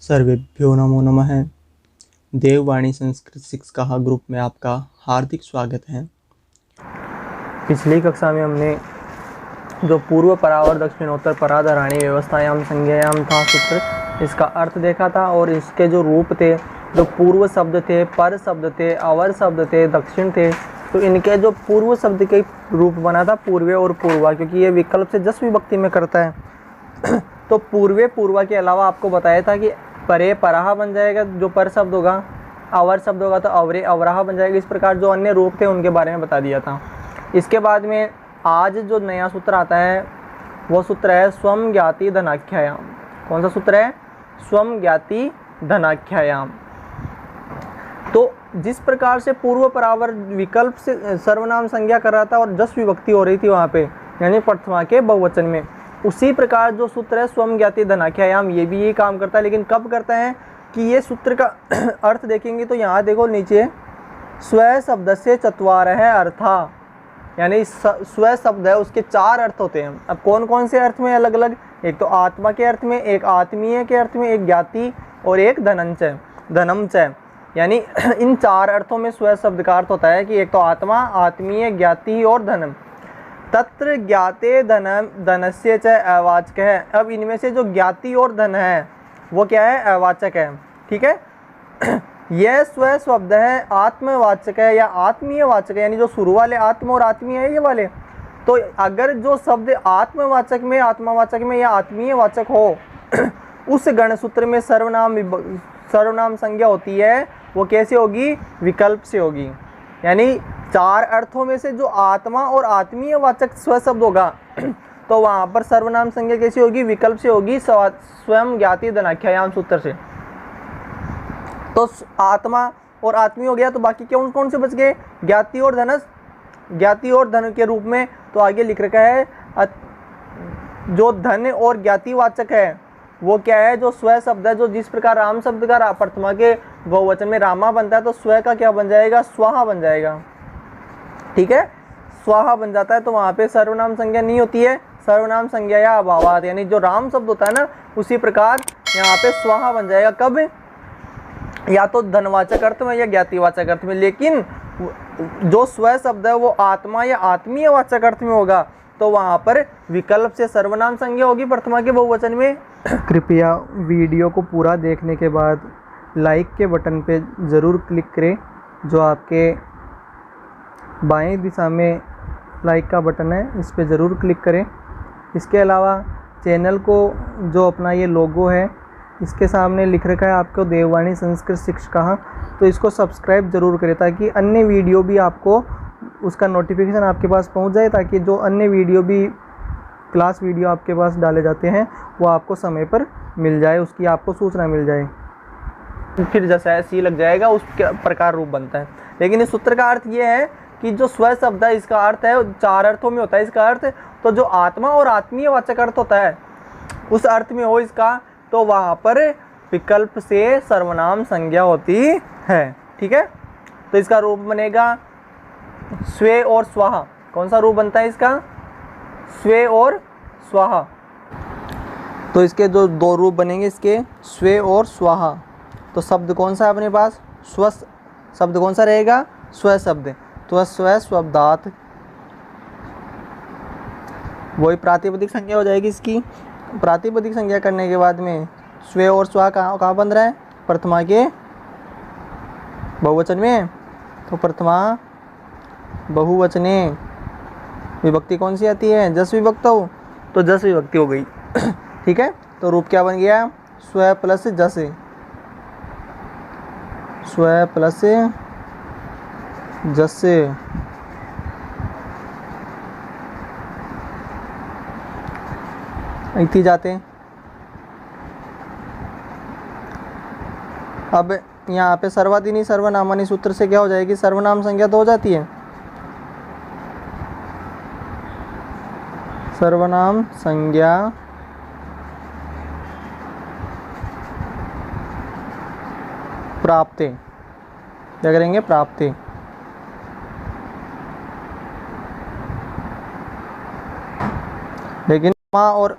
सर्वेभ्यो नमो नमः। देववाणी संस्कृत शिक्षा ग्रुप में आपका हार्दिक स्वागत है। पिछली कक्षा में हमने जो पूर्व परावर दक्षिणोत्तर पराधराणी व्यवस्थायाम संज्ञायाम था सूत्र, इसका अर्थ देखा था और इसके जो रूप थे, जो पूर्व शब्द थे, पर शब्द थे, अवर शब्द थे, दक्षिण थे, तो इनके जो पूर्व शब्द के रूप बना था पूर्वे और पूर्वा, क्योंकि ये विकल्प से जस विभक्ति में करता है। तो पूर्वे पूर्वा के अलावा आपको बताया था कि परे पराहा बन जाएगा जो पर शब्द होगा, अवर शब्द होगा तो अवरे अवराहा बन जाएगा। इस प्रकार जो अन्य रूप थे उनके बारे में बता दिया था। इसके बाद में आज जो नया सूत्र आता है वो सूत्र है स्वम ज्ञाति धनाख्यायाम। कौन सा सूत्र है? स्वम ज्ञाति धनाख्यायाम। तो जिस प्रकार से पूर्व परावर विकल्प से सर्वनाम संज्ञा कर रहा था और जस विभक्ति हो रही थी वहाँ पे, यानी प्रथमा के बहुवचन में, उसी प्रकार जो सूत्र है स्वम ज्ञाति धनाख्यायाम, ये भी यही काम करता है। लेकिन कब करता है कि ये सूत्र का अर्थ देखेंगे तो यहाँ देखो नीचे स्व शब्द से चत्वारः अर्था, यानी स्व शब्द है उसके 4 अर्थ होते हैं। अब कौन कौन से अर्थ में? अलग अलग। एक तो आत्मा के अर्थ में, एक आत्मीय के अर्थ में, एक ज्ञाति और एक धनंचय धनमचय, यानी इन 4 अर्थों में स्व शब्द का अर्थ होता है कि एक तो आत्मा, आत्मीय, ज्ञाति और धनम। तत्र ज्ञाते धनम धनस्य च अवाचक है। अब इनमें से जो ज्ञाति और धन है वो क्या है? अवाचक है। ठीक है। यह स्व शब्द है आत्मवाचक है या आत्मीय वाचक है, यानी जो शुरू वाले आत्म और आत्मीय है ये वाले। तो अगर जो शब्द आत्मवाचक में, आत्मवाचक में या आत्मीय वाचक हो उस गणसूत्र में सर्वनाम संज्ञा होती है, वो कैसे होगी? विकल्प से होगी। यानी 4 अर्थों में से जो आत्मा और आत्मीय वाचक स्व शब्द होगा तो वहाँ पर सर्वनाम संज्ञा कैसी होगी? विकल्प से होगी, स्वयं ज्ञाति धनाख्यायाम सूत्र से। तो आत्मा और आत्मीय हो गया, तो बाकी कौन कौन से बच गए? ज्ञाति और धनस। ज्ञाति और धन के रूप में तो आगे लिख रखा है जो धन और ज्ञाति वाचक है वो क्या है? जो स्व शब्द है, जो जिस प्रकार राम शब्द का प्रथमा के बहुवचन में रामा बनता है तो स्व का क्या बन जाएगा? स्वाहा बन जाएगा। ठीक है, स्वाहा बन जाता है। तो वहाँ पे सर्वनाम संज्ञा नहीं होती है, सर्वनाम संज्ञा या अभावात, यानी जो राम शब्द होता है ना उसी प्रकार यहाँ पे स्वाहा बन जाएगा। कब? या तो धनवाचक अर्थ में या ज्ञातिवाचक अर्थ में। लेकिन जो स्व शब्द है वो आत्मा या आत्मीय वाचक अर्थ में होगा तो वहाँ पर विकल्प से सर्वनाम संज्ञा होगी प्रथमा के बहुवचन में। कृपया वीडियो को पूरा देखने के बाद लाइक के बटन पे ज़रूर क्लिक करें, जो आपके बाएं दिशा में लाइक का बटन है, इस पे ज़रूर क्लिक करें। इसके अलावा चैनल को जो अपना ये लोगो है इसके सामने लिख रखा है आपको देववाणी संस्कृत शिक्षा, तो इसको सब्सक्राइब ज़रूर करें ताकि अन्य वीडियो भी आपको उसका नोटिफिकेशन आपके पास पहुंच जाए, ताकि जो अन्य वीडियो भी क्लास वीडियो आपके पास डाले जाते हैं वो आपको समय पर मिल जाए, उसकी आपको सूचना मिल जाए। फिर जैसा सी लग जाएगा उस प्रकार रूप बनता है। लेकिन इस सूत्र का अर्थ ये है कि जो स्व शब्द है इसका अर्थ है 4 अर्थों में होता है इसका अर्थ। तो जो आत्मा और आत्मीय वाचक अर्थ होता है उस अर्थ में हो इसका, तो वहाँ पर विकल्प से सर्वनाम संज्ञा होती है। ठीक है, तो इसका रूप बनेगा स्वे और स्वाहा। कौन सा रूप बनता है इसका? स्वे और स्वाहा। तो इसके जो 2 रूप बनेंगे इसके, स्वे और स्वाहा। तो शब्द कौन सा है अपने पास? स्व शब्द कौन सा रहेगा? स्व शब्द। तो स्व शब्दात वही प्रातिपदिक संज्ञा हो जाएगी इसकी। प्रातिपदिक संज्ञा करने के बाद में स्वे और स्वा कहाँ बन रहा है? प्रथमा के बहुवचन में। तो प्रथमा बहुवचने विभक्ति कौन सी आती है? जस विभक्त हो, तो जस विभक्ति हो गई। ठीक है, तो रूप क्या बन गया? स्व प्लस जस, स्व प्लस जस। इतनी जाते। अब यहाँ पे सर्वाधिनी सर्वनामानी सूत्र से क्या हो जाएगी? सर्वनाम संज्ञा तो हो जाती है। सर्वनाम संज्ञा प्राप्ते, क्या करेंगे? प्राप्ते। लेकिन और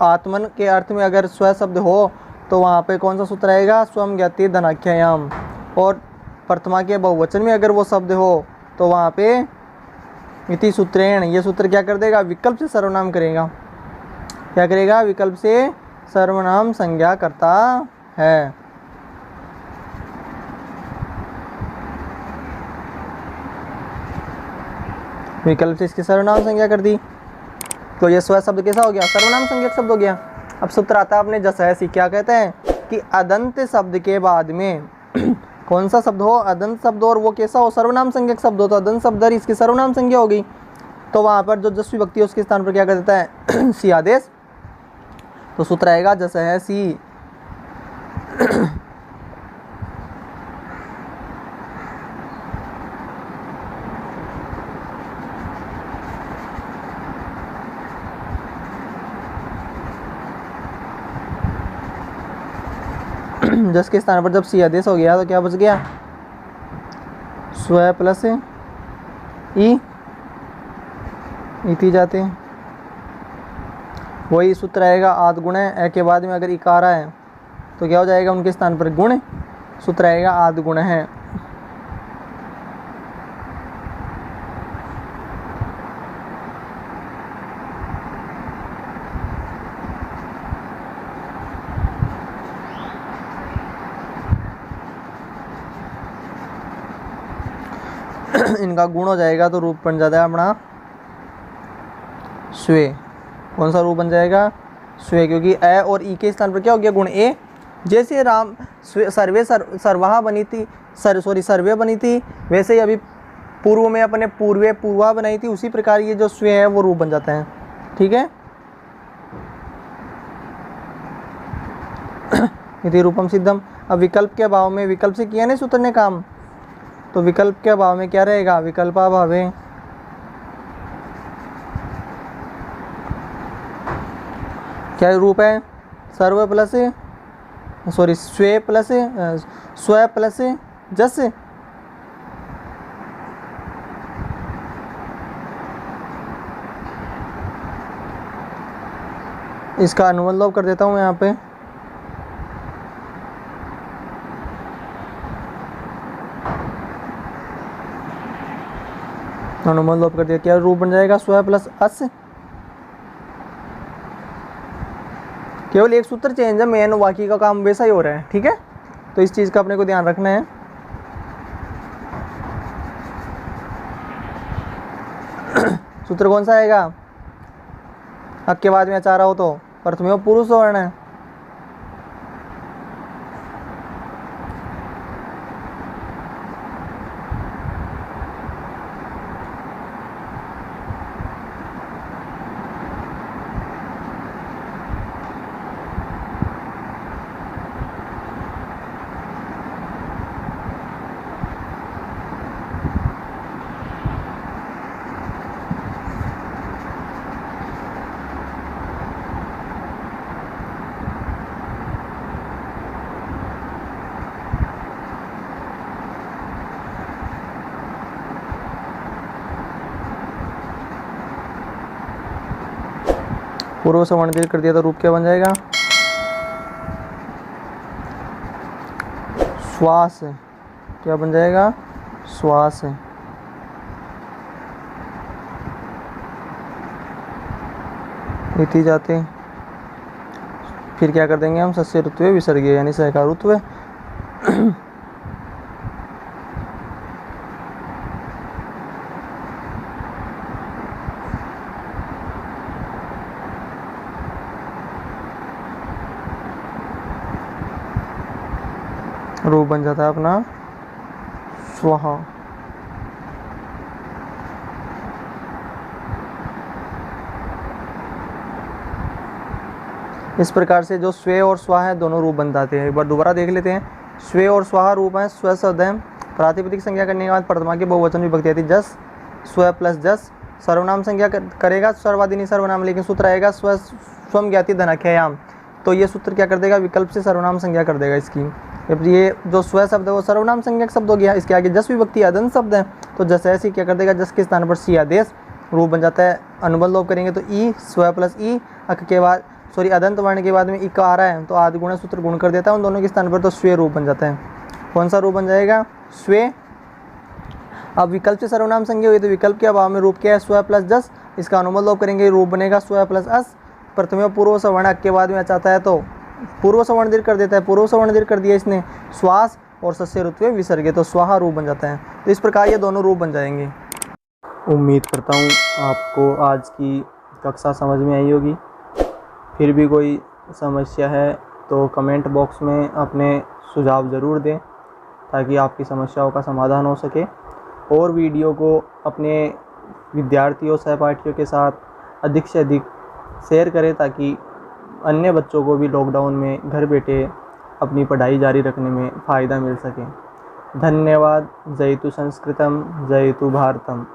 आत्मन के अर्थ में अगर स्व शब्द हो तो वहाँ पे कौन सा सूत्र आएगा, स्वम ज्ञाति धनाख्यायाम। और प्रथमा के बहुवचन में अगर वो शब्द हो तो वहाँ पे इति सूत्रेण, ये सूत्र क्या कर देगा, विकल्प से सर्वनाम करेगा। क्या करेगा, विकल्प से सर्वनाम संज्ञा करता है। विकल्प से इसकी सर्वनाम संज्ञा कर दी, तो ये स्व शब्द कैसा हो गया, सर्वनाम संज्ञक शब्द हो गया। अब सूत्र आता है अपने जसैसी, क्या कहते हैं कि अदंत शब्द के बाद में कौन सा शब्द हो, अदंत शब्द, और वो कैसा हो, सर्वनाम संज्ञक शब्द हो। तो अदंत शब्द इसकी सर्वनाम संज्ञा होगी, तो वहाँ पर जो जस्वी विभक्ति है उसके स्थान पर क्या कर देता है सी आदेश। तो सूत्र आएगा जसैसी। जस के स्थान पर जब सी आदेश हो गया तो क्या बच गया, स्व प्लस ई, इति जाते हैं। वही सूत्र आएगा आद गुण है, ए के बाद में अगर इकार है तो क्या हो जाएगा, उनके स्थान पर गुण, सूत्र आएगा आद गुण है। इनका गुण हो जाएगा तो रूप बन जाता है अपना स्वे। कौन सा रूप बन जाएगा, स्वे, क्योंकि ए और ई के स्थान पर क्या हो गया, गुण ए। जैसे राम सर्वे सर्वाहा बनी थी, सर्वे बनी थी, वैसे ही अभी पूर्व में अपने पूर्वा बनाई थी, उसी प्रकार ये जो स्वे है वो रूप बन जाता है। ठीक है, इति रूपम सिद्धम। अब विकल्प के अभाव में, विकल्प से किया नहीं सूत्र ने काम, तो विकल्प के अभाव में क्या रहेगा, विकल्पाभावे। क्या रूप है, सर्व प्लस स्वे प्लस स्व प्लस जस। इसका अनुबंध लोप कर देता हूँ मैं यहाँ पे। अनुबंध लोप कर दिया, क्या रूप बन जाएगा, स्व प्लस अस। केवल एक सूत्र चेंज है, मेन वाक्य का काम वैसा ही हो रहा है। ठीक है, तो इस चीज का अपने को ध्यान रखना है। सूत्र कौन सा आएगा, हक के बाद में अचारा हो तो प्रथमेव पुरुष वर्ण है। पूर्व से वर्ण कर दिया तो रूप क्या बन जाएगा, श्वास। क्या बन जाएगा, श्वास। इति जाते, फिर क्या कर देंगे हम, सस्य ऋत्व विसर्गे यानी सहकार ऋत्व। रूप बन जाता है अपना स्वहा। इस प्रकार से जो स्वे और स्वा है दोनों रूप बन जाते हैं। एक बार दोबारा देख लेते हैं। स्वे और स्वाहा रूप है, स्व शब्द है, प्रातिपदिक संज्ञा करने के बाद प्रथमा की बहुवचन विभक्ति आती है जस, स्व प्लस जस। सर्वनाम संज्ञा करेगा सर्वादिनी सर्वनाम, लेकिन सूत्र आएगा स्वम ज्ञाति धनाख्यायाम। तो ये सूत्र क्या कर देगा, विकल्प से सर्वनाम संज्ञा कर देगा इसकी। ये जो स्व शब्द है वो सर्वनाम संज्ञक शब्द हो गया। इसके आगे जस विभक्ति अदंत शब्द है, तो जस ऐसी क्या कर देगा, जस के स्थान पर सी आदेश, रूप बन जाता है। अनुबंध लोप करेंगे तो ई, स्व प्लस ई, अक के बाद अदंत वर्ण के बाद में इक आ रहा है तो आदि गुणा सूत्र गुण कर देता है उन दोनों के स्थान पर, तो स्वे रूप बन जाता है। कौन सा रूप बन जाएगा? स्वे। अब विकल्प से सर्वनाम संज्ञा हुई तो विकल्प के अभाव में रूप क्या है? स्व प्लस जस। इसका अनुमत लोप करेंगे, रूप बनेगा स्व प्लस अस। प्रथम पूर्व सवर्ण के बाद में चाहता है तो पूर्व सवर्ण दीर्घ कर देता है, पूर्व सवर्ण दीर्घ कर दिया इसने, श्वास और सस्य ऋत्वे विसर्गे, तो स्वाहा रूप बन जाता है। तो इस प्रकार ये दोनों रूप बन जाएंगे। उम्मीद करता हूँ आपको आज की कक्षा समझ में आई होगी। फिर भी कोई समस्या है तो कमेंट बॉक्स में अपने सुझाव ज़रूर दें ताकि आपकी समस्याओं का समाधान हो सके, और वीडियो को अपने विद्यार्थियों सहपाठियों के साथ अधिक से अधिक शेयर करें ताकि अन्य बच्चों को भी लॉकडाउन में घर बैठे अपनी पढ़ाई जारी रखने में फ़ायदा मिल सके। धन्यवाद। जयतु संस्कृतम, जयतु भारतम।